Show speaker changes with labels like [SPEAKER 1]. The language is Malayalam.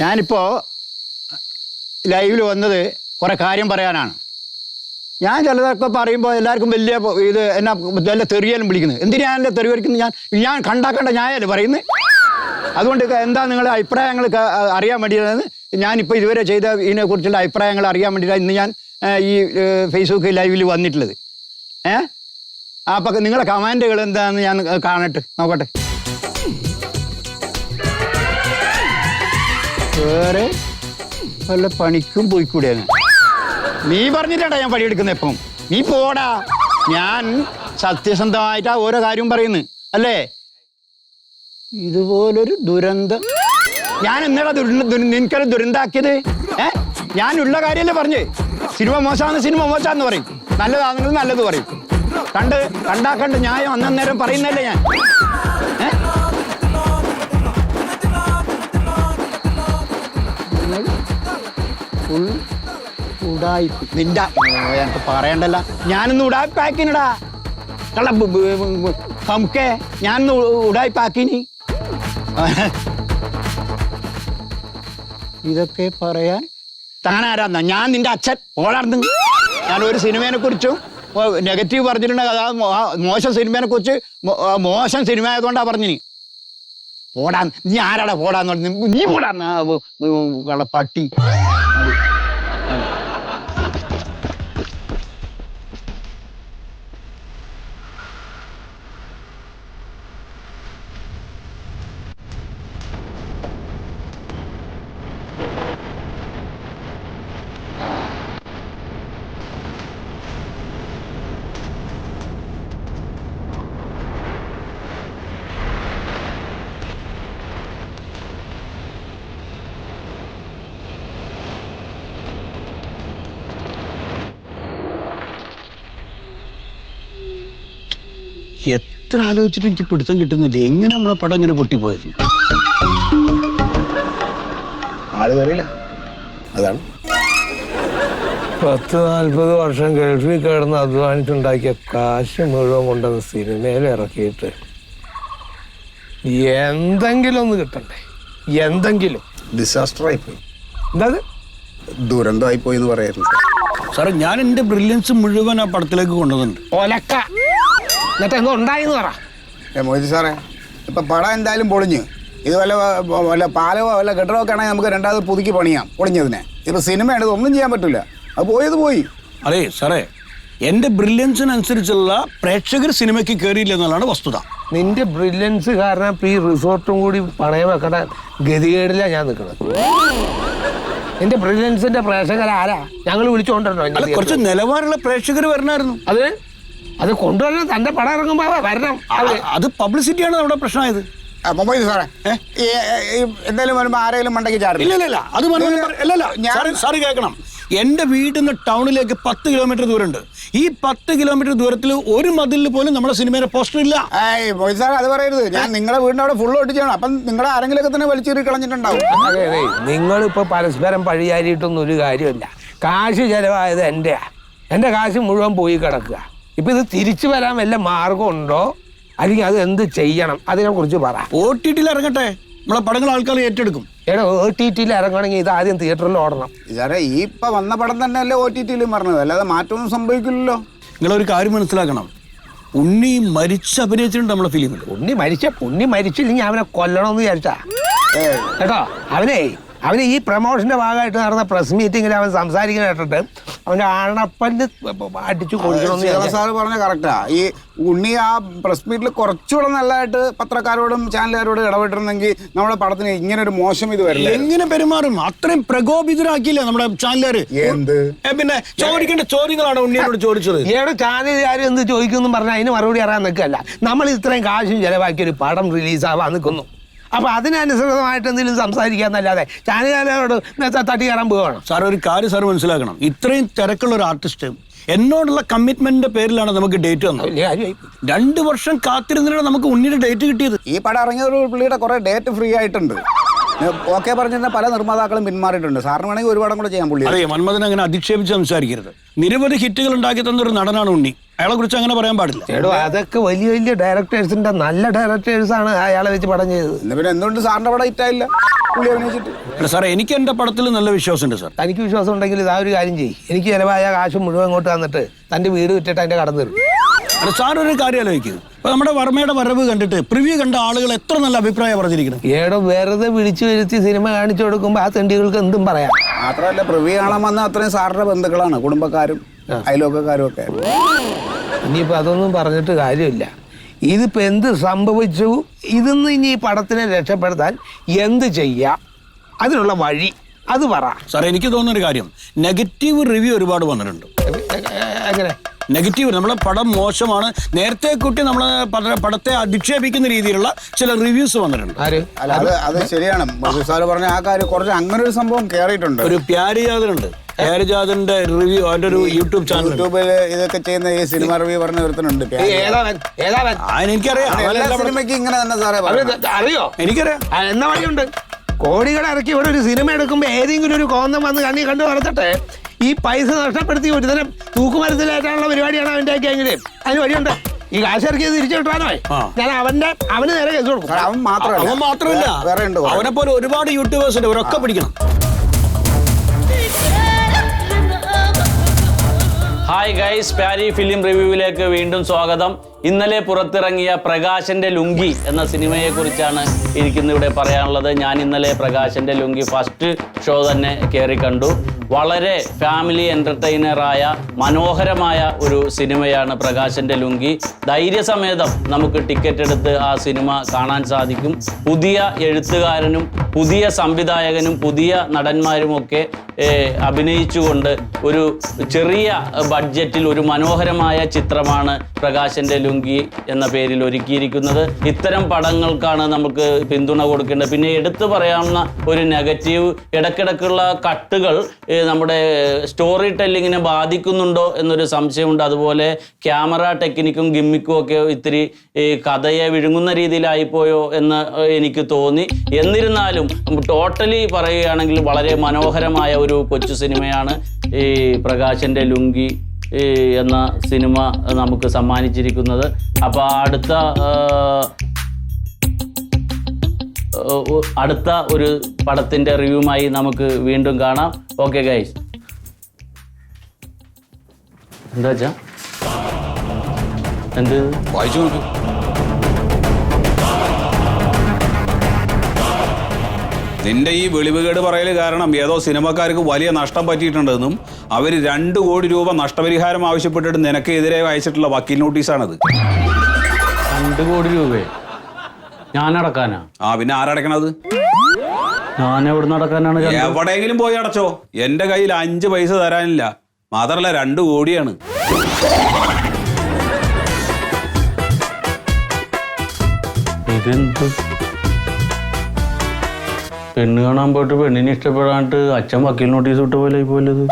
[SPEAKER 1] ഞാനിപ്പോൾ ലൈവിൽ വന്നത് കുറേ കാര്യം പറയാനാണ്. ഞാൻ ചിലതൊക്കെ പറയുമ്പോൾ എല്ലാവർക്കും വലിയ ഇത് എന്നാ വല്ല തെറിയാലും വിളിക്കുന്നത്. എന്തിനാണല്ലോ തെറി വരിക്കുന്നത്? ഞാൻ കണ്ടാക്കേണ്ട ന്യായമല്ലേ പറയുന്നത്. അതുകൊണ്ട് എന്താ നിങ്ങളുടെ അഭിപ്രായങ്ങൾ അറിയാൻ വേണ്ടിയിട്ടാണ് ഞാനിപ്പോൾ ഇതുവരെ ചെയ്ത ഇതിനെക്കുറിച്ചുള്ള അഭിപ്രായങ്ങൾ അറിയാൻ വേണ്ടിയിട്ടാണ് ഇന്ന് ഞാൻ ഈ ഫേസ്ബുക്ക് ലൈവിൽ വന്നിട്ടുള്ളത്. അപ്പം നിങ്ങളുടെ കമൻറ്റുകൾ എന്താണെന്ന് ഞാൻ നോക്കട്ടെ. വേറെ വല്ല പണിക്കും പോയിക്കൂടെയാണ്. നീ പറഞ്ഞിട്ടാ ഞാൻ പണിയെടുക്കുന്നത്. എപ്പം നീ പോടാ. ഞാൻ സത്യസന്ധമായിട്ടാ ഓരോ കാര്യം പറയുന്നത് അല്ലേ. ഇതുപോലൊരു ദുരന്തം ഞാൻ എന്നാ നിനക്കൊരു ദുരന്താക്കിയത്? ഞാനുള്ള കാര്യമല്ലേ പറഞ്ഞേ. സിനിമ മോശമാണെന്ന് പറയും, നല്ലതാണെങ്കിൽ നല്ലത് പറയും. കണ്ടാക്കണ്ട ന്യായം അന്നേരം പറയുന്നല്ലേ ഞാൻ. നിന്റെ എനിക്ക് പറയണ്ടല്ല. ഞാനൊന്ന് ഉടായ്പാക്കിനടാ കള്ള നമുക്കേ. ഞാനൊന്ന് ഉടായ്പാക്കിനി. ഇതൊക്കെ പറയാൻ താനാരാന്നാ? ഞാൻ നിന്റെ അച്ഛൻ ഓടാർന്ന്. ഞാൻ ഒരു സിനിമയെ കുറിച്ചും നെഗറ്റീവ് പറഞ്ഞിട്ടുണ്ട്. അതായത് മോശം സിനിമയെ കുറിച്ച് മോശം സിനിമ ആയതുകൊണ്ടാ പറഞ്ഞിനി. പോടാൻ നീ ആരാടാ പോടാന്ന് പറഞ്ഞു? നീ പോടാ പട്ടി. എത്ര ആലോചിച്ചിട്ട് എനിക്ക് പിടുത്തം കിട്ടുന്നില്ല. എങ്ങനെ നമ്മളെ പടം ഇങ്ങനെ പൊട്ടിപ്പോയത്?
[SPEAKER 2] ആള് വരില്ല. അതാണ്
[SPEAKER 3] 10-40 വർഷം ഗൾഫിൽ കിടന്ന് അധ്വാനിച്ചുണ്ടാക്കിയ കാശ് മുഴുവൻ കൊണ്ടുവന്ന് സിനിമയിൽ ഇറക്കിയിട്ട് എന്തെങ്കിലും ഒന്ന് കിട്ടണ്ടേ? എന്തെങ്കിലും
[SPEAKER 2] ഡിസാസ്റ്റർ ആയിപ്പോയി.
[SPEAKER 3] എന്താ
[SPEAKER 2] ദുരന്തമായി പോയി എന്ന് പറയായിരുന്നു
[SPEAKER 1] സാറേ. ഞാൻ എൻ്റെ ബ്രില്യൻസ് മുഴുവൻ ആ പടത്തിലേക്ക് കൊണ്ടുവന്നിട്ടുണ്ട്.
[SPEAKER 3] ഒലക്ക എന്നിട്ട് എന്തോ ഉണ്ടായിന്ന് പറ.
[SPEAKER 2] മൊയ്തി സാറേ, ഇപ്പൊ പടം എന്തായാലും പൊളിഞ്ഞ്. ഇത് വല്ല പാലവോ വല്ല കെട്ടിടമൊക്കെ ആണെങ്കിൽ നമുക്ക് രണ്ടാമത് പുതുക്കി പണിയാം പൊളിഞ്ഞതിനെ. ഇപ്പൊ സിനിമയാണ്, ഇതൊന്നും ചെയ്യാൻ പറ്റില്ല. അത് പോയത് പോയി.
[SPEAKER 1] അതെ സാറേ, എൻ്റെ ബ്രില്യൻസിനനുസരിച്ചുള്ള പ്രേക്ഷകർ സിനിമയ്ക്ക് കയറിയില്ല എന്നുള്ളതാണ് വസ്തുത.
[SPEAKER 3] നിന്റെ ബ്രില്യൻസ് കാരണം ഇപ്പൊ ഈ റിസോർട്ടും കൂടി പണയം വെക്കണ ഗതികേടിലാണ് ഞാൻ നിൽക്കുന്നത്. നിന്റെ ബ്രില്യൻസിന്റെ പ്രേക്ഷകരാരാ? ഞങ്ങൾ വിളിച്ചുകൊണ്ടിരുന്നോ?
[SPEAKER 1] കുറച്ച് നിലവാരമുള്ള പ്രേക്ഷകർ വരണമായിരുന്നു.
[SPEAKER 3] അത് കൊണ്ടുവരണം. തന്റെ പടം ഇറങ്ങുമ്പോ വരണം.
[SPEAKER 1] അത് പബ്ലിസിറ്റിയാണ് നമ്മുടെ പ്രശ്നമായത്.
[SPEAKER 2] മൊയ്തി സാറേ, എന്തായാലും വരുമ്പോ ആരെങ്കിലും മണ്ടയ്ക്ക് ചാടില്ല.
[SPEAKER 1] ഇല്ല അത് സാറ് കേൾക്കണം. എൻ്റെ വീട്ടിൽ നിന്ന് ടൗണിലേക്ക് 10 കിലോമീറ്റർ ദൂരമുണ്ട്. ഈ 10 കിലോമീറ്റർ ദൂരത്തിൽ ഒരു മതിലിൽ പോലും നമ്മുടെ സിനിമയുടെ പോസ്റ്റർ ഇല്ല.
[SPEAKER 2] മൊയ്തി സാർ അത് പറയരുത്. ഞാൻ നിങ്ങളുടെ വീടിന്റെ അവിടെ ഫുള്ള് ഒട്ടിച്ചാണ്. അപ്പം നിങ്ങളുടെ ആരെങ്കിലൊക്കെ തന്നെ വലിച്ചേറി കളഞ്ഞിട്ടുണ്ടാവും.
[SPEAKER 3] അതെ, നിങ്ങളിപ്പോ പരസ്പരം പഴിയാരിയിട്ടൊന്നും ഒരു കാര്യമില്ല. കാശ് ചെലവായത് എൻ്റെ കാശ് മുഴുവൻ പോയി കിടക്കുക. ഇപ്പൊ ഇത് തിരിച്ചു വരാൻ വല്ല മാർഗം ഉണ്ടോ? അല്ലെങ്കിൽ അത് എന്ത് ചെയ്യണം? അതിനെ കുറിച്ച് പറ.
[SPEAKER 1] OTT-ൽ ഇറങ്ങട്ടെ, നമ്മളെ പടങ്ങൾ ആൾക്കാർ ഏറ്റെടുക്കും.
[SPEAKER 3] OTT-ൽ ഇറങ്ങണമെങ്കിൽ ഇത് ആദ്യം തിയേറ്ററിൽ ഓടണം.
[SPEAKER 2] സാറേ, ഈ ഇപ്പൊ വന്ന പടം തന്നെ അല്ലേ OTT-ലും പറഞ്ഞത്, അല്ലാതെ മാറ്റമൊന്നും സംഭവിക്കില്ലല്ലോ.
[SPEAKER 1] നിങ്ങളൊരു കാര്യം മനസ്സിലാക്കണം. ഉണ്ണി മരിച്ച് അഭിനയിച്ചിട്ടുണ്ട് നമ്മളെ ഫിലിമിൽ.
[SPEAKER 3] ഉണ്ണി മരിച്ചില്ലെങ്കിൽ അവനെ കൊല്ലണമെന്ന് വിചാരിച്ചാ കേട്ടോ. അവന് ഈ പ്രമോഷന്റെ ഭാഗമായിട്ട് നടന്ന പ്രസ് മീറ്റിങ്ങിൽ അവൻ സംസാരിക്കുന്ന കേട്ടിട്ട് അവന്റെ ആണപ്പല്ല് അടിച്ചു കൊടുക്കണമെന്ന്
[SPEAKER 2] സാറ് പറഞ്ഞ കറക്റ്റാ. ഈ ഉണ്ണി ആ പ്രസ് മീറ്റിൽ കുറച്ചുകൂടെ നല്ലതായിട്ട് പത്രക്കാരോടും ചാനലുകാരോടും ഇടപെട്ടിരുന്നെങ്കിൽ നമ്മുടെ പടത്തിന് ഇങ്ങനെ ഒരു മോശം ഇത് വരില്ല.
[SPEAKER 1] എങ്ങനെ പെരുമാറും? അത്രയും പ്രകോപിതരാക്കിയില്ലേ നമ്മുടെ ചാനലുകാര്.
[SPEAKER 2] എന്ത്
[SPEAKER 1] പിന്നെ ചോദിക്കേണ്ട ചോദ്യങ്ങളാണ് ഉണ്ണിയോട് ചോദിച്ചത്.
[SPEAKER 3] ചാനലുകാർ എന്ത് ചോദിക്കുമെന്ന് പറഞ്ഞാൽ അതിന് മറുപടി അറിയാൻ നിൽക്കല്ല. നമ്മൾ ഇത്രയും കാശും ചെലവാക്കി ഒരു പടം റിലീസാവാൻ നിൽക്കുന്നു. അപ്പൊ അതിനനുസൃതമായിട്ട് എന്തെങ്കിലും സംസാരിക്കാന്നല്ലാതെ ചാനലുകാരോട് തട്ടി കയറാൻ പോവുകയാണ്.
[SPEAKER 1] സാർ, ഒരു കാര്യം സാർ മനസ്സിലാക്കണം. ഇത്രയും തിരക്കുള്ള ഒരു ആർട്ടിസ്റ്റ് എന്നോടുള്ള കമ്മിറ്റ്മെന്റിന്റെ പേരിലാണ് നമുക്ക് ഡേറ്റ് വന്നത്. 2 വർഷം കാത്തിരുന്നിട്ടാണ് നമുക്ക് ഉണ്ണിയുടെ ഡേറ്റ് കിട്ടിയത്.
[SPEAKER 2] ഈ പടം ഇറങ്ങിയ ഒരു പുള്ളിയുടെ കുറെ ഡേറ്റ് ഫ്രീ ആയിട്ടുണ്ട്. ഓക്കെ പറഞ്ഞിരുന്ന പല നിർമ്മാതാക്കളും പിന്മാറിയിട്ടുണ്ട്. സാറിന് വേണമെങ്കിൽ ഒരുപാടും കൂടെ ചെയ്യാൻ പുള്ളി.
[SPEAKER 4] അതെ, മന്മഥൻ അങ്ങനെ അധിക്ഷേപിച്ച് സംസാരിക്കരുത്. നിരവധി ഹിറ്റുകൾ ഉണ്ടാക്കി തന്നൊരു നടനാണ് ഉണ്ണി. അയാളെ കുറിച്ച് അങ്ങനെ പറയാൻ പാടില്ല.
[SPEAKER 3] ചേട്ടോ അതൊക്കെ വലിയ വലിയ ഡയറക്ടേഴ്സിന്റെ നല്ല ഡയറക്ടേഴ്സാണ് അയാളെ വെച്ച് പടം ചെയ്തത്.
[SPEAKER 2] പിന്നെ എന്തുകൊണ്ട് സാറിന്റെ പടം ഹിറ്റായില്ല പുള്ളി അഭിനയിച്ചിട്ട്?
[SPEAKER 4] അല്ല സാറേ, എനിക്ക് എൻ്റെ പടത്തിൽ നല്ല വിശ്വാസമുണ്ട് സാർ.
[SPEAKER 3] തനിക്ക് വിശ്വാസം ഉണ്ടെങ്കിൽ ഇതാ ഒരു കാര്യം ചെയ്യും, എനിക്ക് ചിലവായ കാശ് മുഴുവൻ ഇങ്ങോട്ട് തന്നിട്ട് തന്റെ വീട് വിറ്റിട്ട് അതിന്റെ കടന്നു തരും.
[SPEAKER 4] അല്ല സാർ, ഒരു കാര്യം ആലോചിക്കുക. ഇപ്പൊ നമ്മുടെ വർമ്മയുടെ വരവ് കണ്ടിട്ട് പ്രിവ്യൂ കണ്ട ആളുകൾ എത്ര നല്ല അഭിപ്രായം പറഞ്ഞിരിക്കുന്നത്.
[SPEAKER 3] ഏടോ വെറുതെ വിളിച്ചു വരുത്തി സിനിമ കാണിച്ചു കൊടുക്കുമ്പോൾ ആ തെണ്ടികൾക്ക് എന്തും പറയാം.
[SPEAKER 2] മാത്രമല്ല പ്രിവ്യൂ കാണാൻ വന്ന അത്രയും സാറിന്റെ ബന്ധുക്കളാണ്, കുടുംബക്കാരും അയൽവക്കക്കാരും ഒക്കെ.
[SPEAKER 3] ഇനിയിപ്പോൾ അതൊന്നും പറഞ്ഞിട്ട് കാര്യമില്ല. ഇതിപ്പോൾ എന്ത് സംഭവിച്ചു, ഇതിന്ന് ഇനി ഈ പടത്തിനെ രക്ഷപ്പെടുത്താൻ എന്ത് ചെയ്യാം, അതിനുള്ള വഴി അത് പറ.
[SPEAKER 4] സാർ, എനിക്ക് തോന്നുന്നൊരു കാര്യം, നെഗറ്റീവ് റിവ്യൂ ഒരുപാട് വന്നിട്ടുണ്ട്.
[SPEAKER 3] എങ്ങനെ
[SPEAKER 4] നെഗറ്റീവ്? നമ്മളെ പടം മോശമാണ്, നേരത്തെ കുട്ടി നമ്മളെ പടത്തെ അധിക്ഷേപിക്കുന്ന രീതിയിലുള്ള ചില റിവ്യൂസ് വന്നിട്ടുണ്ട്.
[SPEAKER 3] ആര്?
[SPEAKER 2] അല്ല അത് ശരിയാണ്. സാറ് പറഞ്ഞ ആ കാര്യം കുറച്ച് അങ്ങനെ ഒരു സംഭവം കയറിയിട്ടുണ്ട്.
[SPEAKER 4] ഒരു പ്യാരിജാതനുണ്ട്, പ്യാരിജാതന്റെ റിവ്യൂ, അവന്റെ ഒരു യൂട്യൂബ് ചാനൽ.
[SPEAKER 2] യൂട്യൂബിൽ ഇതൊക്കെ ചെയ്യുന്ന ഈ സിനിമ റിവ്യൂ പറഞ്ഞ ഒരുത്തനുണ്ട്.
[SPEAKER 4] എനിക്കറിയാം,
[SPEAKER 2] എല്ലാ സിനിമയ്ക്ക് ഇങ്ങനെ തന്നെ സാറേ
[SPEAKER 3] അറിയോ?
[SPEAKER 4] എനിക്കറിയാം.
[SPEAKER 3] എന്നാ വഴിയുണ്ട്? കോടികൾ ഇറക്കി ഇവിടെ ഒരു സിനിമ എടുക്കുമ്പോൾ ഏതെങ്കിലും ഒരു കോന്തം വന്ന് കണ്ണി കണ്ടു വളർത്തിട്ട് ഈ പൈസ നഷ്ടപ്പെടുത്തി ഒരു തരം തൂക്കുമരത്തിലേറ്റാനുള്ള പരിപാടിയാണ് അവൻ്റെ ആക്കിയെങ്കിൽ അതിന് വഴിയുണ്ട്. ഈ കാശ് ഇറക്കിയത് തിരിച്ചു കിട്ടാനോ ഞാൻ അവന് നേരെ കേസ് കൊടുക്കും.
[SPEAKER 2] അവൻ മാത്രമല്ല വേറെ ഉണ്ട്.
[SPEAKER 4] അവനെ പോലെ ഒരുപാട് യൂട്യൂബേഴ്സ് ഉണ്ട്, അവരൊക്കെ പിടിക്കണം.
[SPEAKER 5] ഹായ് ഗൈസ്, പ്യാരി ഫിലിം റിവ്യൂവിലേക്ക് വീണ്ടും സ്വാഗതം. ഇന്നലെ പുറത്തിറങ്ങിയ പ്രകാശന്റെ ലുങ്കി എന്ന സിനിമയെ കുറിച്ചാണ് എനിക്കിന്നിവിടെ പറയാനുള്ളത്. ഞാൻ ഇന്നലെ പ്രകാശന്റെ ലുങ്കി ഫസ്റ്റ് ഷോ തന്നെ കയറി കണ്ടു. വളരെ ഫാമിലി എൻ്റർടൈനറായ മനോഹരമായ ഒരു സിനിമയാണ് പ്രകാശന്റെ ലുങ്കി. ധൈര്യസമേതം നമുക്ക് ടിക്കറ്റ് എടുത്ത് ആ സിനിമ കാണാൻ സാധിക്കും. പുതിയ എഴുത്തുകാരനും പുതിയ സംവിധായകനും പുതിയ നടന്മാരുമൊക്കെ അഭിനയിച്ചുകൊണ്ട് ഒരു ചെറിയ ബഡ്ജറ്റിൽ ഒരു മനോഹരമായ ചിത്രമാണ് പ്രകാശന്റെ ലുങ്കി എന്ന പേരിൽ ഒരുക്കിയിരിക്കുന്നത്. ഇത്തരം പടങ്ങൾക്കാണ് നമുക്ക് പിന്തുണ കൊടുക്കേണ്ടത്. പിന്നെ എടുത്തു പറയാവുന്ന ഒരു നെഗറ്റീവ്, ഇടയ്ക്കിടയ്ക്കുള്ള കട്ടുകൾ നമ്മുടെ സ്റ്റോറി ടെല്ലിങ്ങിനെ ബാധിക്കുന്നുണ്ടോ എന്നൊരു സംശയമുണ്ട്. അതുപോലെ ക്യാമറ ടെക്നിക്കും ഗിമ്മിക്കും ഒക്കെ ഇത്തിരി കഥയെ വിഴുങ്ങുന്ന രീതിയിലായിപ്പോയോ എന്ന് എനിക്ക് തോന്നി. എന്നിരുന്നാലും ടോട്ടലി പറയുകയാണെങ്കിൽ വളരെ മനോഹരമായ ഒരു കൊച്ചു സിനിമയാണ് ഈ പ്രകാശന്റെ ലുങ്കി എന്ന സിനിമ നമുക്ക് സമ്മാനിച്ചിരിക്കുന്നത്. അപ്പോൾ അടുത്ത ഒരു പടത്തിൻ്റെ റിവ്യൂമായി നമുക്ക് വീണ്ടും കാണാം. Okay guys. എന്താ വെച്ചാ എന്ത്
[SPEAKER 4] വായിച്ചു നോക്ക്. നിന്റെ ഈ വെളിവുകേട് പറയൽ കാരണം ഏതോ സിനിമക്കാർക്ക് വലിയ നഷ്ടം പറ്റിയിട്ടുണ്ടെന്നും അവർ 2 കോടി രൂപ നഷ്ടപരിഹാരം ആവശ്യപ്പെട്ടിട്ട് നിനക്കെതിരെ അയച്ചിട്ടുള്ള വക്കീൽ നോട്ടീസാണത്.
[SPEAKER 5] 2 കോടി രൂപയെ ഞാനടക്കാനാ?
[SPEAKER 4] പിന്നെ ആരടക്കണത്?
[SPEAKER 5] ഞാൻ എവിടെ നടക്കാനാണ്?
[SPEAKER 4] എവിടെയെങ്കിലും പോയി അടച്ചോ. എൻ്റെ കയ്യിൽ 5 പൈസ തരാനില്ല. മാത്രമല്ല 2 കോടിയാണ്.
[SPEAKER 5] ഇതെന്ത് പെണ്ണ് കാണാൻ പോയിട്ട് പെണ്ണിനെ ഇഷ്ടപ്പെടാണ്ട് അച്ഛൻ വക്കീൽ നോട്ടീസ് വിട്ട പോലെ പോലത്.